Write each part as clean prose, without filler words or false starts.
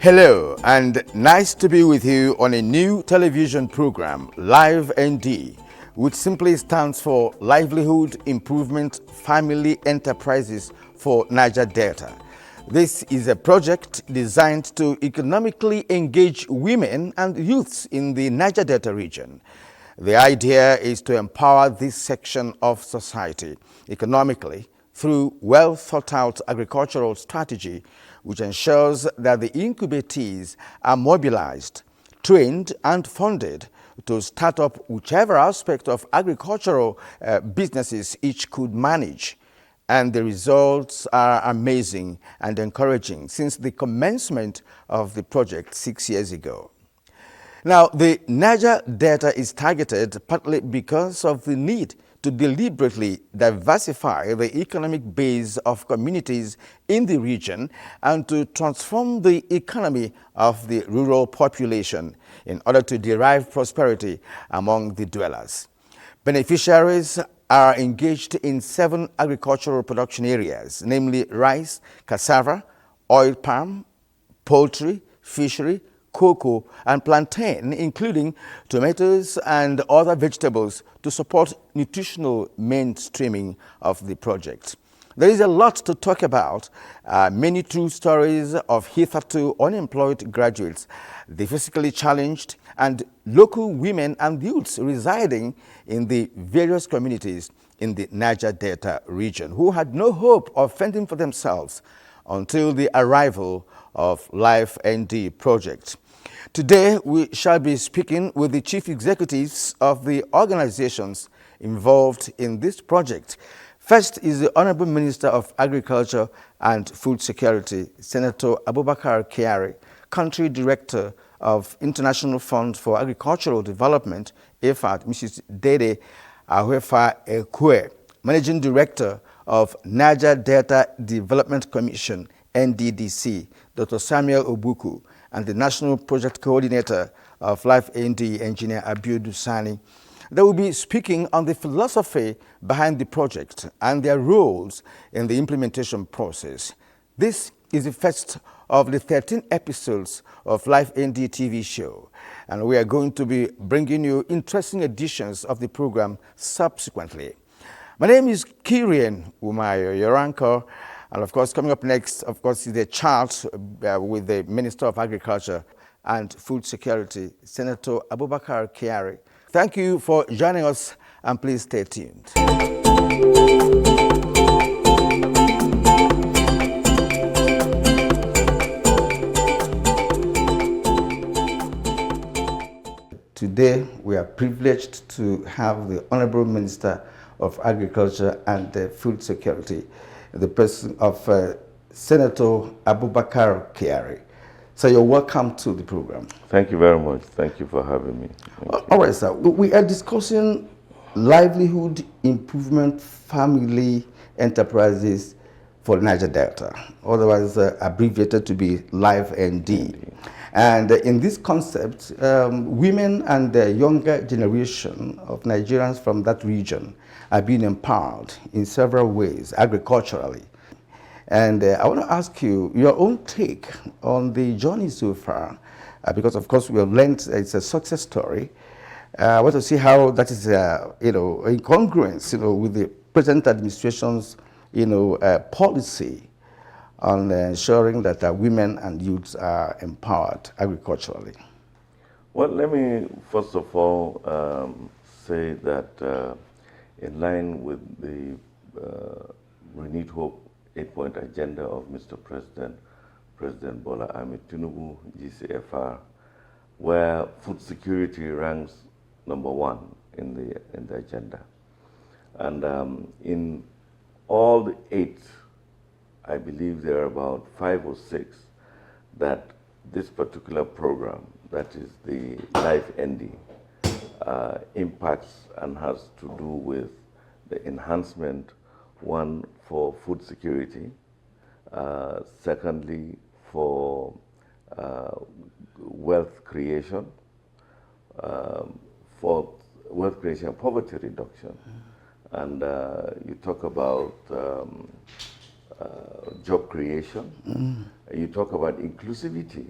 Hello, and nice to be with you on a new television program, Live ND, which simply stands for Livelihood Improvement Family Enterprises for Niger Delta. This is a project designed to economically engage women and youths in the Niger Delta region. The idea is to empower this section of society economically through well thought out agricultural strategy, which ensures that the incubatees are mobilized, trained and funded to start up whichever aspect of agricultural businesses each could manage. And the results are amazing and encouraging since the commencement of the project 6 years ago. Now, the Niger Delta is targeted partly because of the need to deliberately diversify the economic base of communities in the region and to transform the economy of the rural population in order to derive prosperity among the dwellers. Beneficiaries are engaged in 7 agricultural production areas, namely rice, cassava, oil palm, poultry, fishery, cocoa, and plantain, including tomatoes and other vegetables to support nutritional mainstreaming of the project. There is a lot to talk about, many true stories of hitherto unemployed graduates, the physically challenged, and local women and youths residing in the various communities in the Niger Delta region who had no hope of fending for themselves until the arrival of Life ND project. Today, we shall be speaking with the chief executives of the organizations involved in this project. First is the Honorable Minister of Agriculture and Food Security, Senator Abubakar Kyari, Country Director of International Fund for Agricultural Development, IFAD, Mrs. Dede Ahwefa Ekwe, Managing Director of Niger Delta Development Commission, NDDC, Dr. Samuel Obuku, and the National Project Coordinator of Life ND, Engineer Abiodun Sani. They will be speaking on the philosophy behind the project and their roles in the implementation process. This is the first of the 13 episodes of Life ND TV show, and we are going to be bringing you interesting editions of the program subsequently. My name is Kirian Umayo, your anchor. And of course, coming up next, of course, is the chat with the Minister of Agriculture and Food Security, Senator Abubakar Kyari. Thank you for joining us, and please stay tuned. Today, we are privileged to have the Honorable Minister of Agriculture and Food Security, the person of Senator Abubakar Kyari. So you're welcome to the program. Thank you very much. Thank you for having me. All right, sir. We are discussing livelihood improvement family enterprises for Niger Delta, otherwise abbreviated to be Live ND. And in this concept, women and the younger generation of Nigerians from that region are being empowered in several ways, agriculturally. And I want to ask you your own take on the journey so far, because of course we have learned it's a success story. I want to see how that is, in congruence, with the present administration's, policy on ensuring that women and youths are empowered agriculturally. Well, let me first of all say that in line with the renewed hope 8-point agenda of Mr. President, President Bola Ahmed Tinubu, GCFR, where food security ranks #1 in the agenda. And in all the 8, I believe there are about 5 or 6 that this particular program, that is the Life ND, impacts and has to do with the enhancement, one, for food security, secondly, for wealth creation, for wealth creation and poverty reduction. And you talk about job creation, you talk about inclusivity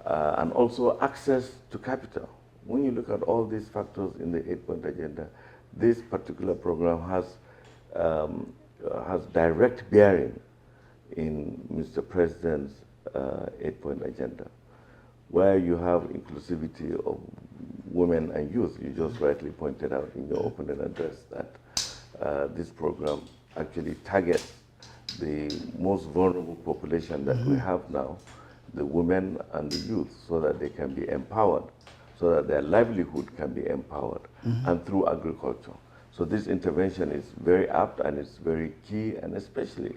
and also access to capital. When you look at all these factors in the 8-point agenda, this particular program has direct bearing in Mr. President's 8-point agenda, where you have inclusivity of women and youth. You just rightly pointed out in your opening address that this program actually targets the most vulnerable population that we have now, the women and the youth, so that they can be empowered, so that their livelihood can be empowered, and through agriculture. So this intervention is very apt and it's very key, and especially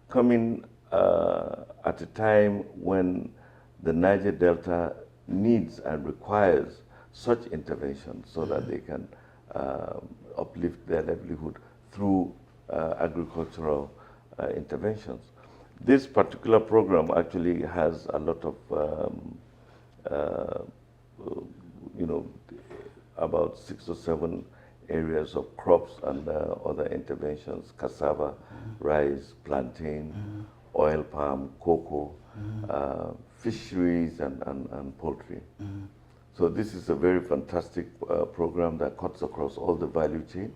coming at a time when the Niger Delta needs and requires such intervention so that they can uplift their livelihood through agricultural interventions. This particular program actually has a lot of, about 6 or 7 areas of crops and other interventions: cassava, rice, plantain, oil palm, cocoa, fisheries, and poultry. So this is a very fantastic program that cuts across all the value chain,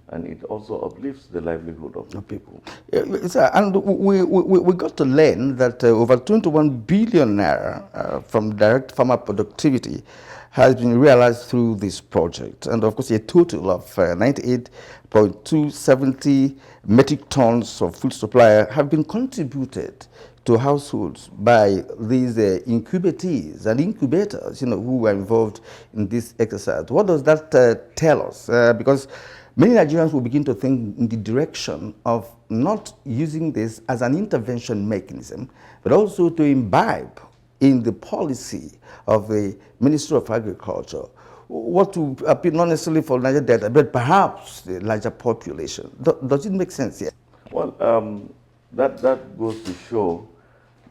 and it also uplifts the livelihood of the people. And we got to learn that over 21 billion naira from direct farmer productivity has been realized through this project. And of course, a total of 98.270 metric tons of food supply have been contributed to households by these incubatees and incubators, who were involved in this exercise. What does that tell us? Because many Nigerians will begin to think in the direction of not using this as an intervention mechanism, but also to imbibe in the policy of the Ministry of Agriculture what to appeal not necessarily for Niger Delta, but perhaps the larger population. Does it make sense here? Well, that goes to show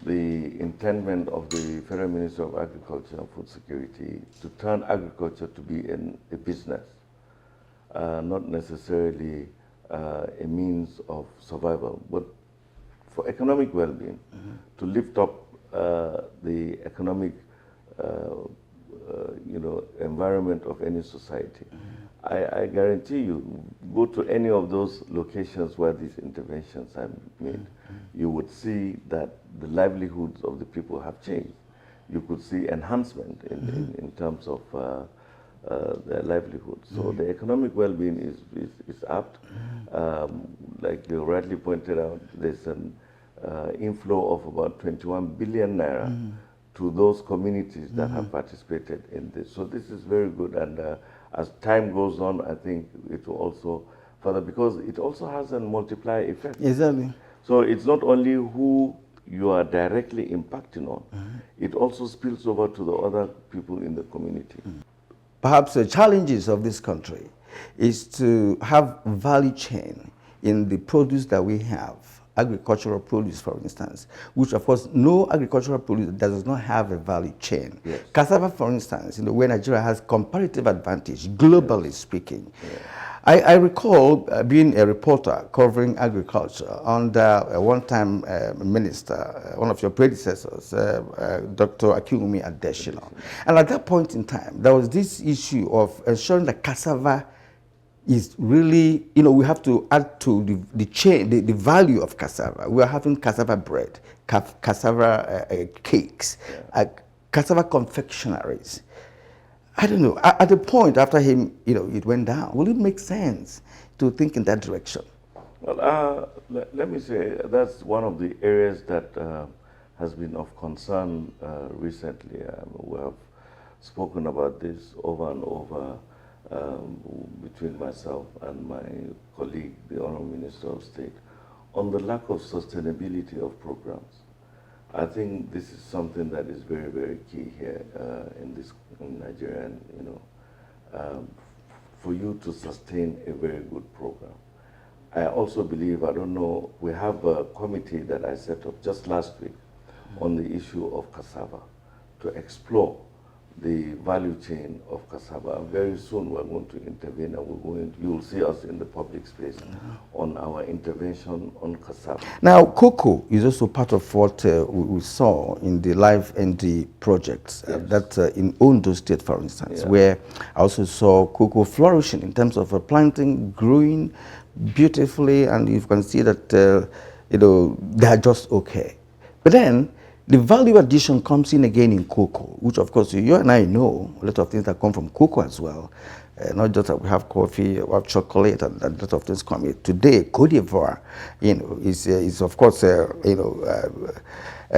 the intendment of the Federal Ministry of Agriculture and Food Security to turn agriculture to be a business, not necessarily a means of survival, but for economic well-being, to lift up the economic environment of any society. I guarantee you, go to any of those locations where these interventions are made, you would see that the livelihoods of the people have changed. You could see enhancement in terms of their livelihood. So the economic well-being is apt. Like you rightly pointed out, there's an inflow of about 21 billion naira to those communities that have participated in this. So this is very good, and as time goes on, I think it will also further, because it also has a multiplier effect. Exactly. So it's not only who you are directly impacting on, it also spills over to the other people in the community. Perhaps the challenges of this country is to have value chain in the produce that we have. Agricultural produce, for instance, which of course no agricultural produce does not have a value chain. Yes. Cassava, for instance, where Nigeria has comparative advantage, globally speaking. Yeah. I recall being a reporter covering agriculture under a one-time minister, one of your predecessors, Dr. Akinwumi Adesina. And at that point in time, there was this issue of ensuring that cassava is really, we have to add to the chain, the value of cassava. We are having cassava bread, cassava cakes, cassava confectionaries. I don't know, at the point after him, it went down. Will it make sense to think in that direction? Well, let me say that's one of the areas that has been of concern recently. We have spoken about this over and over between myself and my colleague, the Honorable Minister of State, on the lack of sustainability of programs. I think this is something that is very, very key here in Nigeria, and for you to sustain a very good program. I also believe, I don't know, we have a committee that I set up just last week on the issue of cassava to explore the value chain of cassava. And very soon we're going to intervene, and you will see us in the public space on our intervention on cassava. Now, cocoa is also part of what we saw in the Live ND project, Yes. that in Ondo State, for instance, Yeah. where I also saw cocoa flourishing in terms of planting, growing beautifully, and you can see that they are just okay. But then the value addition comes in again in cocoa, which of course you and I know a lot of things that come from cocoa as well. Not just that we have coffee, we have chocolate, and a lot of things come in. Today, Cote d'Ivoire, is of course,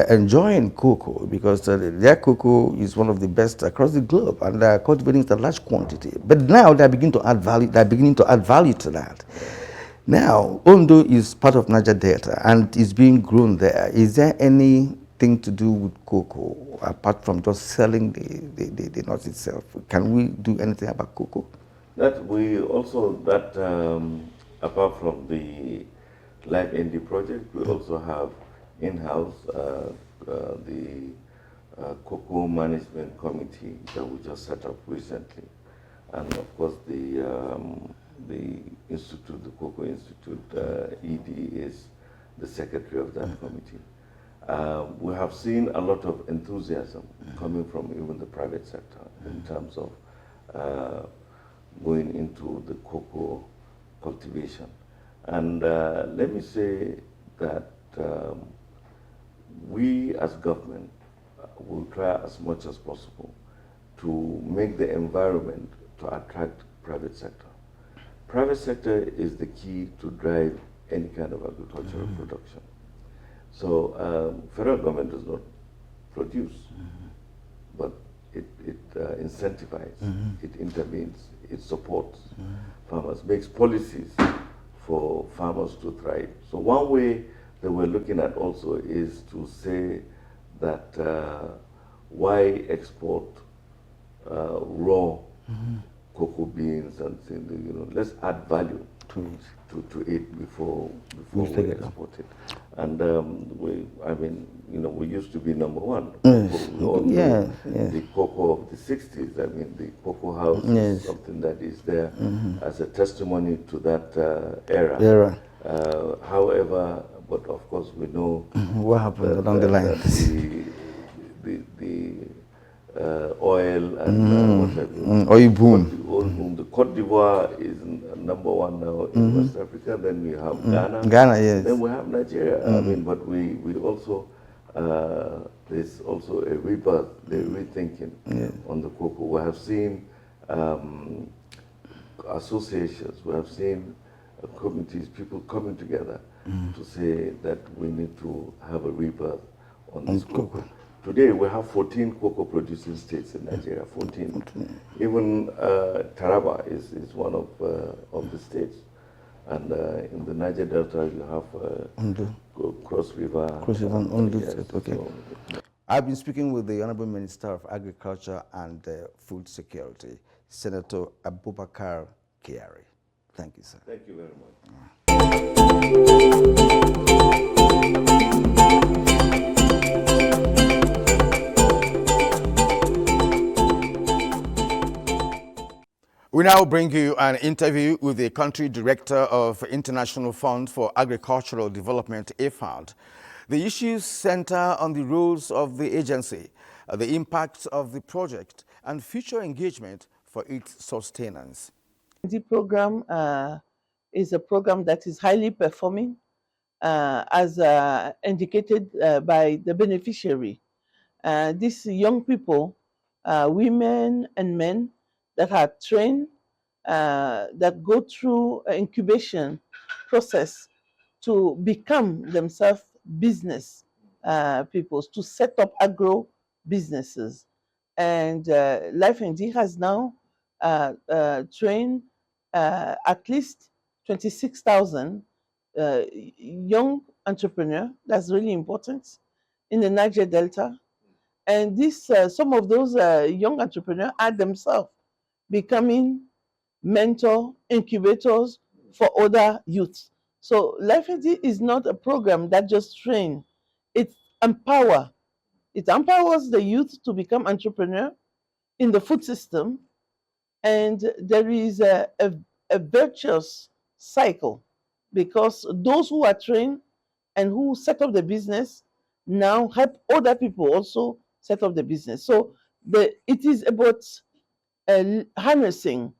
enjoying cocoa because their cocoa is one of the best across the globe, and they're cultivating it in a large quantity. But now they're beginning to add value. They're beginning to add value to that. Now, Ondo is part of Niger Delta and is being grown there. Is there anything to do with cocoa apart from just selling the nut itself? Can we do anything about cocoa? Apart from the Live ND project, we also have in-house the cocoa management committee that we just set up recently, and of course the institute, the Cocoa Institute, ED is the secretary of that committee. We have seen a lot of enthusiasm coming from even the private sector in terms of going into the cocoa cultivation. And let me say that we as government will try as much as possible to make the environment to attract private sector. Private sector is the key to drive any kind of agricultural production. So federal government does not produce, but it incentivizes, it intervenes, it supports farmers, makes policies for farmers to thrive. So one way that we're looking at also is to say that why export raw cocoa beans and things, let's add value to it before we export it. And we used to be number one. The cocoa of the 60s. I mean, the cocoa house is something that is there as a testimony to that era. However, but of course we know what happened along the line. The oil and oil boom. The Cote d'Ivoire is number one now in West Africa. Then we have Ghana. Ghana, yes. Then we have Nigeria. I mean, but we also there's also a rebirth, the rethinking on the cocoa. We have seen associations. We have seen committees, people coming together to say that we need to have a rebirth on this cocoa. Today we have 14 cocoa producing states in Nigeria. 14. Even Taraba is one of the states, and in the Niger Delta you have Cross River. Okay. So, I've been speaking with the Honorable Minister of Agriculture and Food Security, Senator Abubakar Kyari. Thank you, sir. Thank you very much. We now bring you an interview with the Country Director of International Fund for Agricultural Development, IFAD. The issues center on the roles of the agency, the impacts of the project, and future engagement for its sustenance. The program is a program that is highly performing, as indicated by the beneficiary. These young people, women and men that are trained, that go through an incubation process to become themselves business people, to set up agro businesses. And LifeND has now trained at least 26,000 young entrepreneurs. That's really important in the Niger Delta. And some of those young entrepreneurs are themselves becoming mentor incubators for other youths. So LifeND is not a program that just trains; it empowers. It empowers the youth to become entrepreneur. in the food system, and there is a virtuous cycle because those who are trained and who set up the business now help other people also set up the business. So it is about harnessing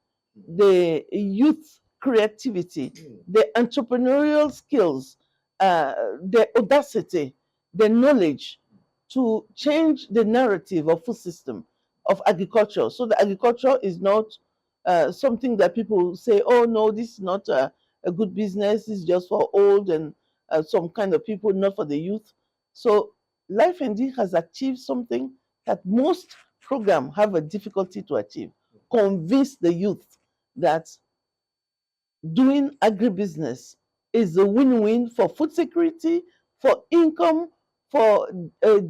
the youth creativity, the entrepreneurial skills, the audacity, the knowledge to change the narrative of food system of agriculture. So the agriculture is not something that people say, oh no, this is not a good business. This is just for old and some kind of people, not for the youth. So Life ND has achieved something that most programs have a difficulty to achieve. Convince the youth that doing agribusiness is a win-win for food security, for income, for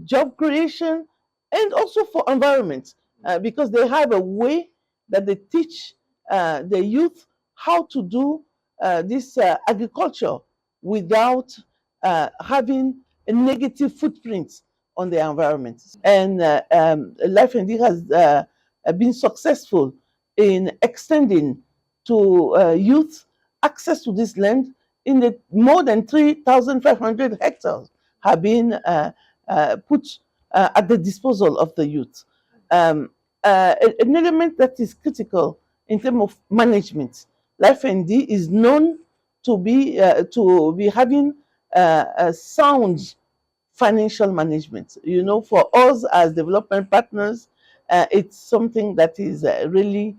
job creation, and also for environment, because they have a way that they teach the youth how to do this agriculture without having a negative footprint on the environment. And Life ND has been successful in extending to youth access to this land in the more than 3,500 hectares have been put at the disposal of the youth. An element that is critical in terms of management. Life ND is known to be having a sound financial management. You know, for us as development partners, it's something that is really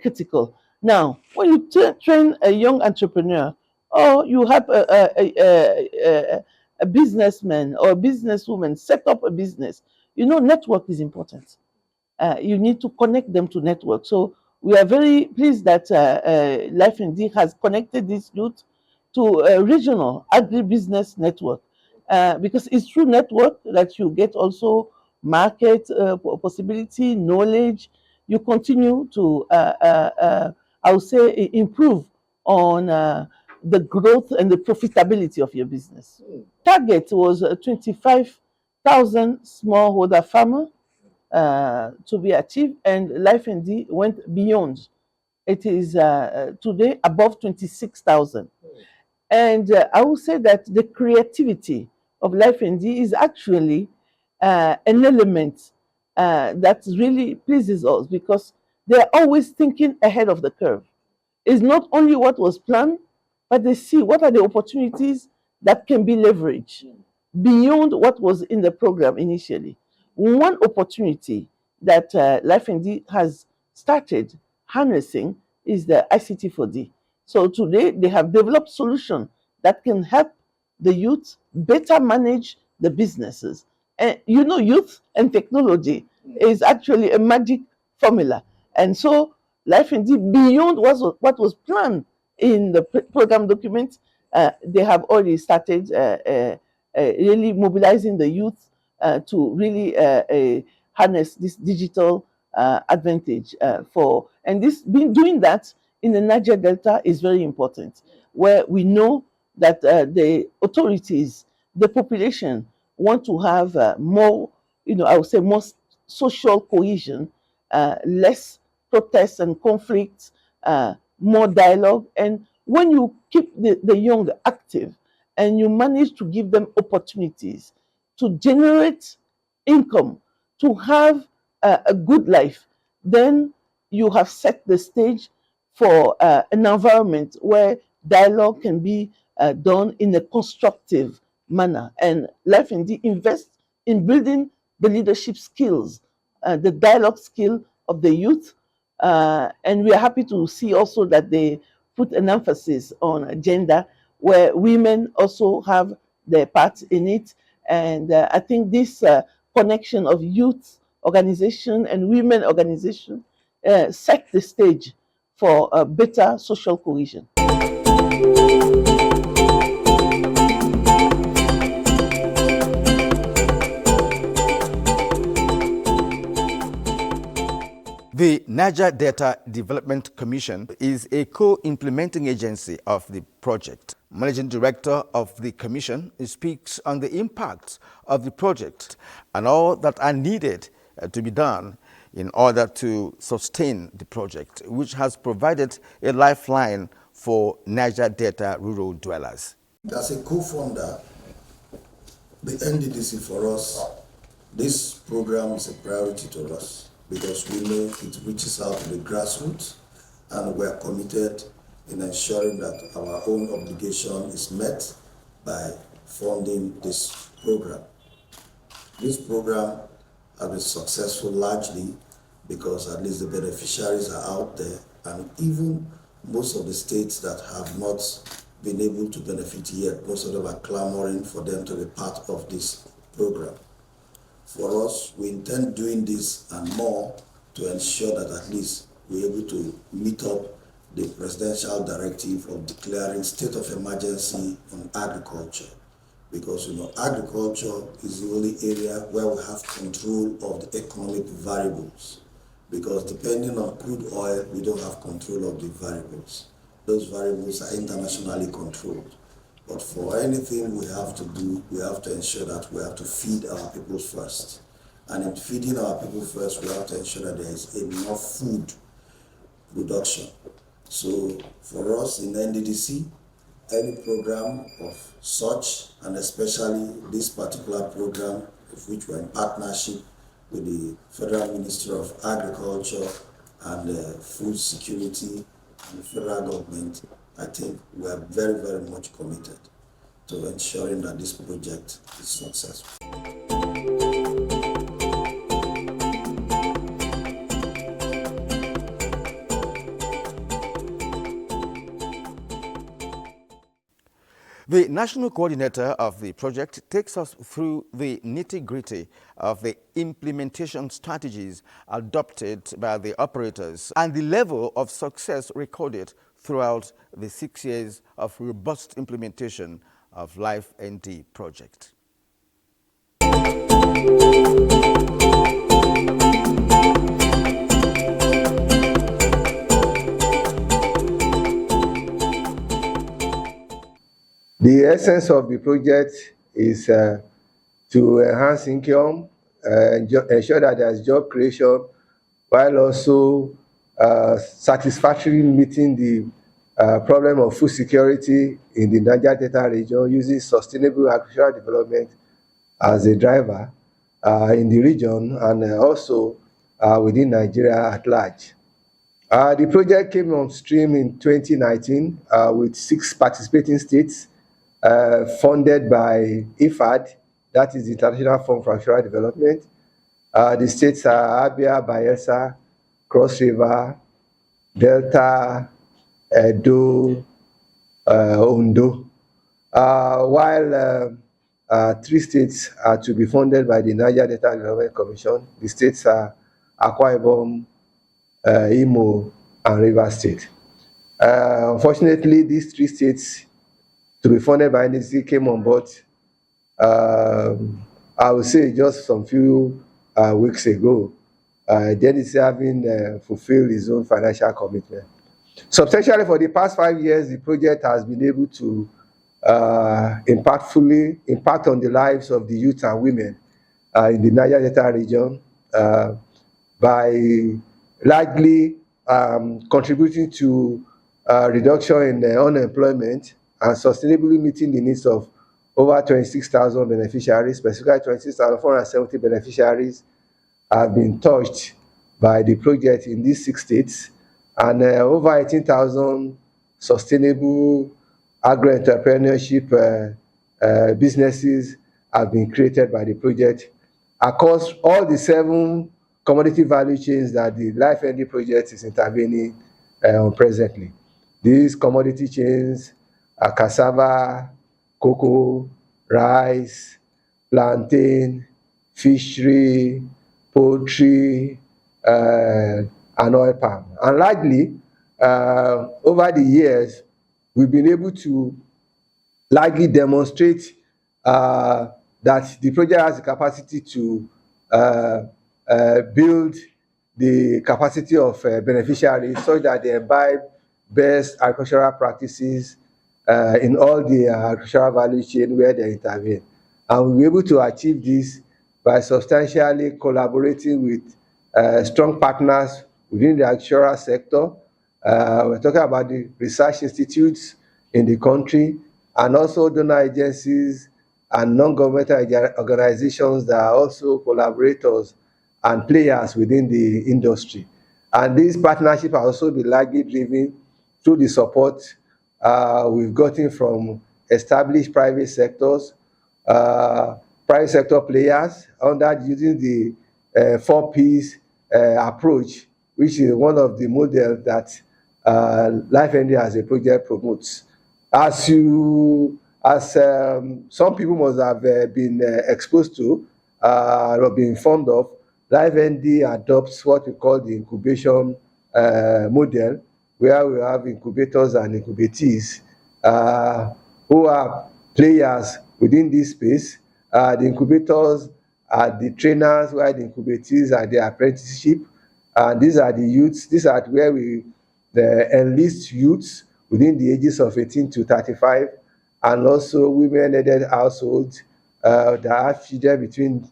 critical. Now, when you train a young entrepreneur, or you have a businessman or a businesswoman set up a business, you know, network is important. You need to connect them to network. So we are very pleased that Life ND has connected this youth to a regional agribusiness network, because it's through network that you get also market possibility, knowledge. You continue to, I would say, improve on the growth and the profitability of your business. Target was 25,000 smallholder farmer to be achieved, and Life ND went beyond. It is today above 26,000. And I will say that the creativity of Life ND is actually an element that really pleases us because they're always thinking ahead of the curve. It's not only what was planned, but they see what are the opportunities that can be leveraged beyond what was in the program initially. One opportunity that Life ND has started harnessing is the ICT4D. So today they have developed solutions that can help the youth better manage the businesses. And you know, youth and technology is actually a magic formula. And so Life ND, beyond what was planned in the program document, they have already started really mobilizing the youth to really harness this digital advantage for, and this being doing that in the Niger Delta is very important, where we know that the authorities, the population want to have more, you know, I would say more social cohesion, less protests and conflicts, more dialogue. And when you keep the young active and you manage to give them opportunities to generate income, to have a good life, then you have set the stage for an environment where dialogue can be done in a constructive manner. And Life ND invests in building the leadership skills, the dialogue skill of the youth. And we are happy to see also that they put an emphasis on gender, where women also have their part in it. And I think this connection of youth organization and women organization set the stage for a better social cohesion. The Niger Delta Development Commission is a co-implementing agency of the project. Managing Director of the Commission speaks on the impacts of the project and all that are needed to be done in order to sustain the project, which has provided a lifeline for Niger Delta rural dwellers. As a co-founder, the NDDC for us, this program is a priority to us because we know it reaches out to the grassroots, and we are committed in ensuring that our own obligation is met by funding this program. This program has been successful largely because at least the beneficiaries are out there, and even most of the states that have not been able to benefit yet, most of them are clamoring for them to be part of this program. For us, we intend doing this and more to ensure that at least we're able to meet up the presidential directive of declaring state of emergency on agriculture. Because agriculture is the only area where we have control of the economic variables. Because depending on crude oil, we don't have control of the variables. Those variables are internationally controlled. But for anything we have to do, we have to ensure that we have to feed our people first. And in feeding our people first, we have to ensure that there is enough food production. So for us in NDDC, any program of such, and especially this particular program, of which we're in partnership with the Federal Ministry of Agriculture and Food Security and the federal government, I think we are very, very much committed to ensuring that this project is successful. The national coordinator of the project takes us through the nitty-gritty of the implementation strategies adopted by the operators and the level of success recorded throughout the 6 years of robust implementation of Life ND project. The essence of the project is to enhance income, ensure that there is job creation, while also satisfactorily meeting the problem of food security in the Niger Delta region, using sustainable agricultural development as a driver in the region and also within Nigeria at large. The project came on stream in 2019 with 6 participating states, funded by IFAD, that is the International Fund for Agricultural Development. The states are Abia, Bayelsa, Cross River, Delta, Edo, Ondo, while 3 states are to be funded by the Niger Delta Development Commission. The states are Akwa Ibom, Imo, and Rivers State. Unfortunately, these 3 states to be funded by NDC came on board, I would say just some few weeks ago. The NDC having fulfilled its own financial commitment. Substantially, for the past 5 years, the project has been able to impact on the lives of the youth and women in the Niger Delta region by largely contributing to reduction in unemployment and sustainably meeting the needs of over 26,000 beneficiaries, specifically 26,470 beneficiaries have been touched by the project in these 6 states, and over 18,000 sustainable agro-entrepreneurship businesses have been created by the project across all the 7 commodity value chains that the Life ND project is intervening on presently. These commodity chains are cassava, cocoa, rice, plantain, fishery, poultry, and oil palm. And largely, over the years, we've been able to largely demonstrate that the project has the capacity to build the capacity of beneficiaries so that they imbibe best agricultural practices in all the agricultural value chain where they intervene. And we were able to achieve this by substantially collaborating with strong partners within the agricultural sector. We're talking about the research institutes in the country, and also donor agencies and non-governmental organizations that are also collaborators and players within the industry. And these partnerships have also been largely driven through the support we've gotten from established private sectors, private sector players under using the 4Ps approach, which is one of the models that LifeND as a project promotes. As some people must have been exposed to or been informed of, LifeND adopts what we call the incubation model, where we have incubators and incubatees who are players within this space. The incubators are the trainers, while the incubatees are the apprenticeship. These are the youths. These are where we enlist youths within the ages of 18 to 35, and also women-headed households that have children between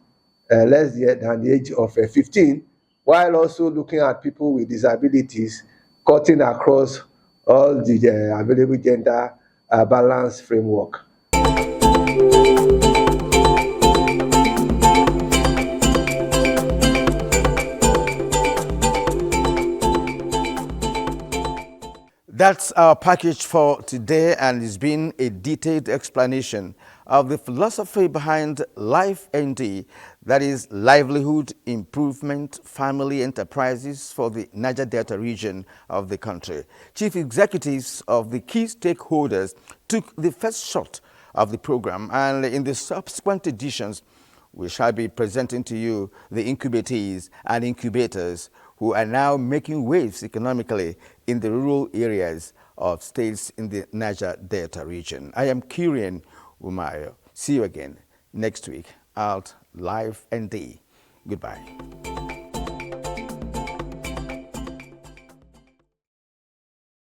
less than the age of 15, while also looking at people with disabilities, cutting across all the available gender balance framework. That's our package for today, and it's been a detailed explanation of the philosophy behind LifeND, that is Livelihood Improvement Family Enterprises for the Niger Delta region of the country. Chief executives of the key stakeholders took the first shot of the program, and in the subsequent editions, we shall be presenting to you the incubatees and incubators who are now making waves economically in the rural areas of states in the Niger Delta region. I am Kyrian Umayo. See you again next week at LifeND. Goodbye.